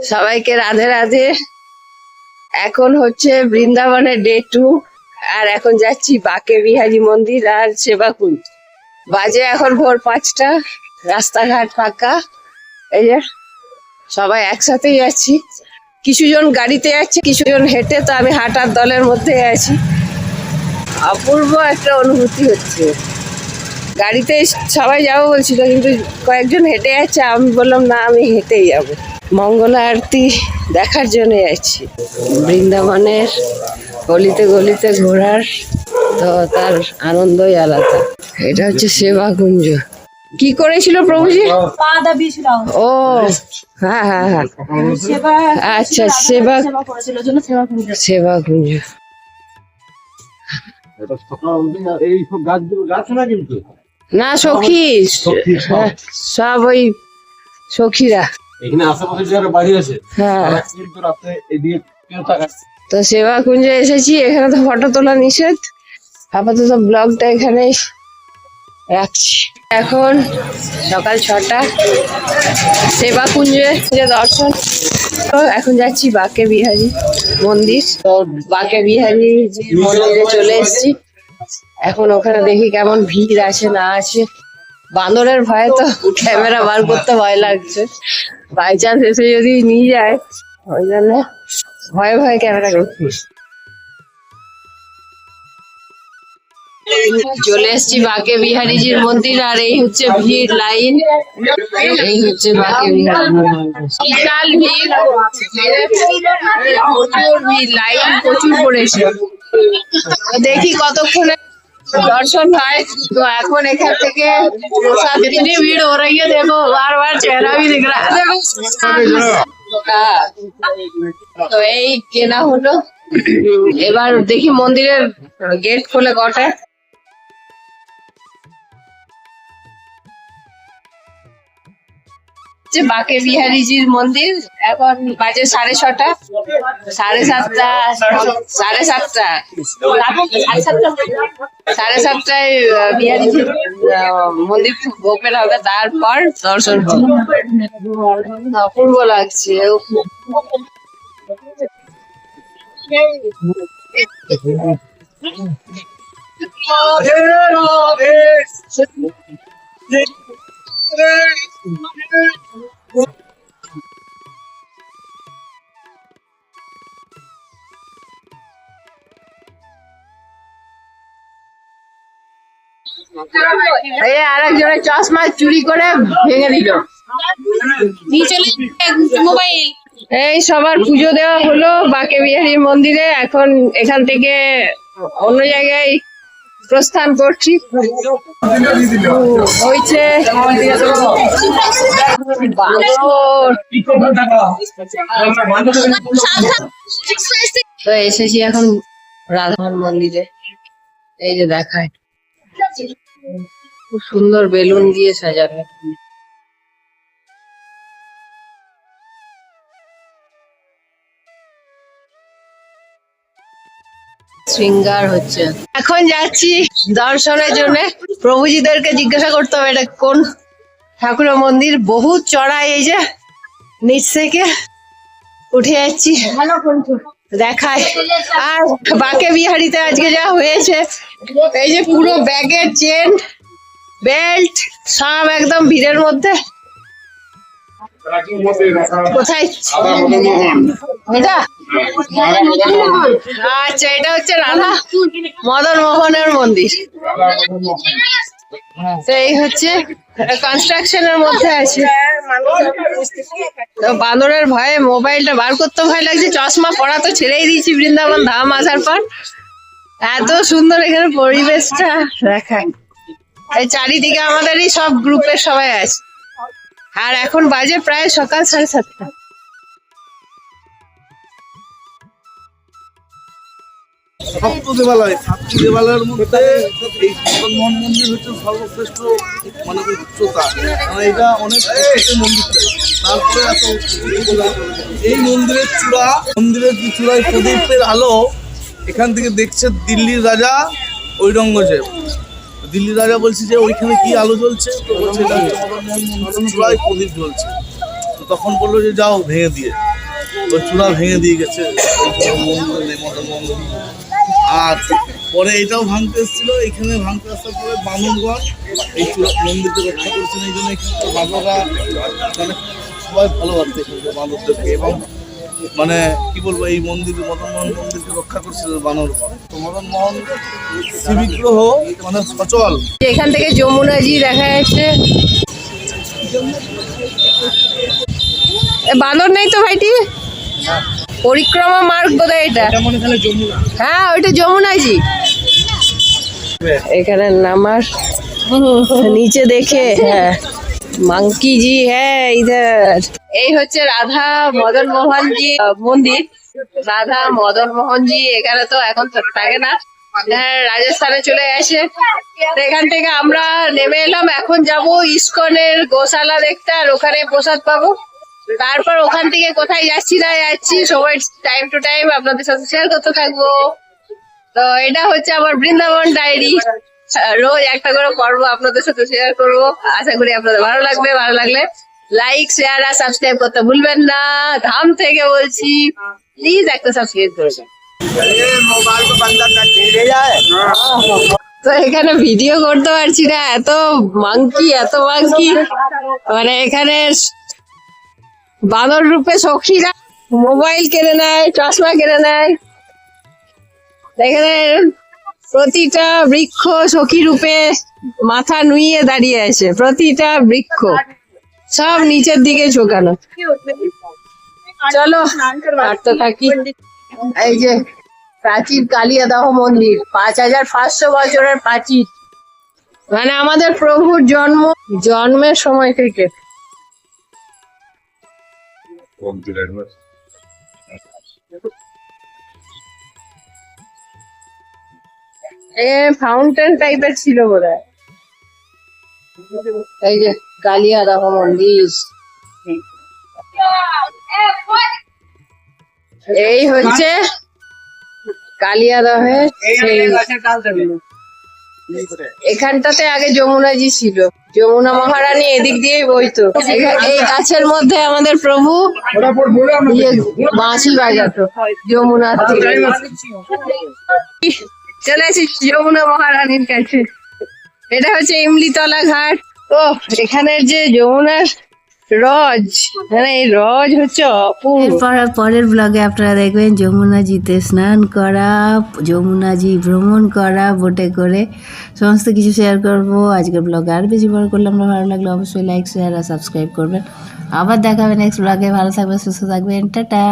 সবাইকে রাধে রাধে। এখন হচ্ছে বৃন্দাবনের ডে 2 আর এখন যাচ্ছি বাকে বিহারী মন্দির আর সেবাকুঞ্জ। বাজে এখন ভোর 5টা, রাস্তাঘাট ফাঁকা। এই যে সবাই একসাথেই যাচ্ছি, কিছুজন গাড়িতে যাচ্ছে, কিছুজন হেঁটে, তো আমি হাঁটার দলের মধ্যে আছি। অপূর্ব একটা অনুভূতি হচ্ছে। গাড়িতে সবাই যাবো বলছিল, কিন্তু কয়েকজন হেঁটে যাচ্ছে, আমি বললাম না, আমি হেঁটেই যাবো। মঙ্গলা আরতি দেখার জন্য যাচ্ছি। বৃন্দাবনের গলিতে গলিতে ঘোরার তো তার আনন্দই আলাদা। এটা হচ্ছে সেবাকুঞ্জ। কি করেছিল প্রভুজি? ও হ্যাঁ হ্যাঁ হ্যাঁ, আচ্ছা সেবাকুঞ্জ। না সখী, সব ওই সখীরা এখানে আশেপাশে যারা বাড়ি আছে। হ্যাঁ, তো সেবাকুঞ্জে এসেছি। এখানে তো ফটো তোলা নিষেধ, আপাতত ব্লগটা এখানে রাখছি। এখন সকাল 6টা, সেবাকুঞ্জে যে দর্শন। তো এখন যাচ্ছি বাকে বিহারী মন্দির। তো বাকে বিহারী মন্দিরে চলে এসেছি। এখন ওখানে দেখি কেমন ভিড় আছে না আছে। বান্দরের ভয়ে তো ক্যামেরা বার করতে ভয় লাগছে, বাই চান্স এসে যদি নিয়ে যায়, ওই জন্য ভয়ে ভয়ে ক্যামেরা করছি। চলে এসছি বাকে বিহারীজির মন্দির, আর এই হচ্ছে ভিড় লাইন। এই হচ্ছে বাকে বিহারী বিশাল ভিড়, প্রচুর ভিড়, লাইন প্রচুর পড়েছে। দেখি কতক্ষণে दर्शन है। तो এখন এখান থেকে প্রসাদ, इतनी भीड़ हो रही है, देखो बार बार चेहरा भी दिख रहा है, देखो। তো এই কেনা হলো, এবার দেখি মন্দিরের গেট খুলে কটা। বাকে বিহারীজির মন্দির। এখন বাজে 6:30, 7:30 বিহারীজির মন্দির ওপেন হবে, তারপর দর্শন হবে। অপূর্ব লাগছে। আরেকজনের চশমা চুরি করে ভেঙে দিল। এই সবার পুজো দেওয়া হলো বাকে বিহারী মন্দিরে। এখন এখান থেকে অন্য জায়গায় প্রস্থান করছি। হয়েছে তো এসেছি এখন রাধার মন্দিরে। এই যে দেখায়, খুব সুন্দর বেলুন দিয়ে সাজানো, শৃঙ্গার হচ্ছে। এখন যাচ্ছি দর্শনের জন্য। প্রভুজিদেরকে জিজ্ঞাসা করতে হবে এটা কোন ঠাকুরের মন্দির। বহুত চড়াই, এই যে নিচ থেকে উঠে যাচ্ছি, দেখায়। আর বাকে বিহারীতে আজকে যা হয়েছে, এই যে পুরো ব্যাগের চেন বেল্ট সব একদম ভিড়ের মধ্যে। কোথায় এটা? আচ্ছা, এটা হচ্ছে রাধা মদন মোহনের মন্দির। তো এই হচ্ছে কনস্ট্রাকশনের মধ্যে আছে। বান্দরের ভয়ে মোবাইলটা বার করতে ভয় লাগছে, চশমা পড়া তো ছেড়েই দিয়েছি বৃন্দাবন ধাম আসার পর। এত সুন্দর এখানে পরিবেশটা দেখায়। এই চারিদিকে আমাদেরই সব গ্রুপের সবাই আছে। আর এখন বাজে প্রায় সকাল 7:30। দেবালয়ের মধ্যে এই মদনমোহন মন্দির হচ্ছে সর্বশ্রেষ্ঠ, মানে উচ্চতা। এটা অনেক মন্দির, তারপরে এত এই মন্দিরের চূড়ায় প্রদীপের আলো এখান থেকে দেখছে দিল্লির রাজা ঔরঙ্গজেব। দিল্লির রাজা বলছে যে ওইখানে কি আলো জ্বলছে, তো বলছে এটা মদনমোহন মন্দিরের চূড়ায় প্রদীপ জ্বলছে। তো তখন বললো যে যাও ভেঙে দিয়ে। ওই চূড়া ভেঙে দিয়ে গেছে মন্দির মদন মন্দির। আর পরে এটাও ভাঙতে এসেছিল, এখানে ভাঙতে আসার পরে বামনগঞ্জ এই চূড়া মন্দিরকে রক্ষা করেছেন। এই জন্য এখানে বাঁদররা মানে সবাই ভালোবাসছে এখানকার বাঁদরদেরকে। এবং মানে কি বলবো, এই মন্দির মদন মোহন মন্দিরকে রক্ষা করছিল বানরগণ। তো মদন মোহন শ্রীবিগ্রহ মানে সচল। এখান থেকে যমুনাজি দেখা যাচ্ছে। বাঁদর নেই তো ভাইটি? পরিক্রমা মার্গ বোধহয় এটা। হ্যাঁ ওইটা যমুনাজি। এখানে নামার নিচে দেখে, হ্যাঁ মাংকি জি হ্যাঁ ইধার। এই হচ্ছে রাধা মদন মোহন জি মন্দির। রাধা মদন মোহন জি এখানে তো এখন থাকে না, হ্যাঁ রাজস্থানে চলে গেছে। তো এখান থেকে আমরা নেমে এলাম, এখন যাব ইসকনের গোশালা দেখতে, আর ওখানে প্রসাদ পাবো। তারপর ওখান থেকে কোথায় যাচ্ছি না যাচ্ছি সবাই টাইম টু টাইম আপনাদের সাথে শেয়ার করতে থাকবো। তো এটা হচ্ছে আমার বৃন্দাবন ডায়েরি। রোজ একটা করে পর্ব আপনাদের সাথে শেয়ার করবো। আশা করি আপনাদের ভালো লাগবে। ভালো লাগলে লাইক শেয়ার আর সাবস্ক্রাইব করতে ভুলবেন না। ধাম থেকে বলছি, প্লিজ একটা সাবস্ক্রাইব করবেন। তো এখানে ভিডিও করতে পারছি না, এত মাংকি মানে এখানে বানর রূপে সখীরা মোবাইল কিনে নেয়, চশমা কিনে নেয়। এখানে প্রতিটা বৃক্ষ সখী রূপে মাথা নুইয়ে দাঁড়িয়ে আছে। প্রতিটা বৃক্ষ সব নিচের দিকে ঝোঁকানো। চলো হাঁটতে থাকি। এই যে প্রাচীন কালিয়াদহ মন্দির, 5500 বছরের প্রাচীন। মানে আমাদের প্রভুর জন্মের সময় থেকে। ফাউন্টেন টাইপের ছিল বোধহয়। এই যে কালিয়াদহ মন্দির। এই হচ্ছে কালিয়াদহের এখানটাতে আগে যমুনাজি ছিল। যমুনা মহারানী এদিক দিয়েই বইতো। এই গাছের মধ্যে আমাদের প্রভু বাঁশি বাজাতো যমুনা। চলে এসেছি যমুনা মহারানীর কাছে। এটা হচ্ছে ইমলিতলা ঘাট। ও এখানের যে যমুনার রজ, মানে এই রজ হচ্ছে অপূর্ব। পরের ব্লগে আপনারা দেখবেন যমুনাজিতে স্নান করা, যমুনাজি ভ্রমণ করা বোটে করে, সমস্ত কিছু শেয়ার করব। আজকের ব্লগে আর বেশি বড় করলাম না, ভালো লাগলে অবশ্যই লাইক শেয়ার আর সাবস্ক্রাইব করবেন। আবার দেখা হবে নেক্সট ব্লগে। ভালো থাকবেন, সুস্থ থাকবেন, টাটা।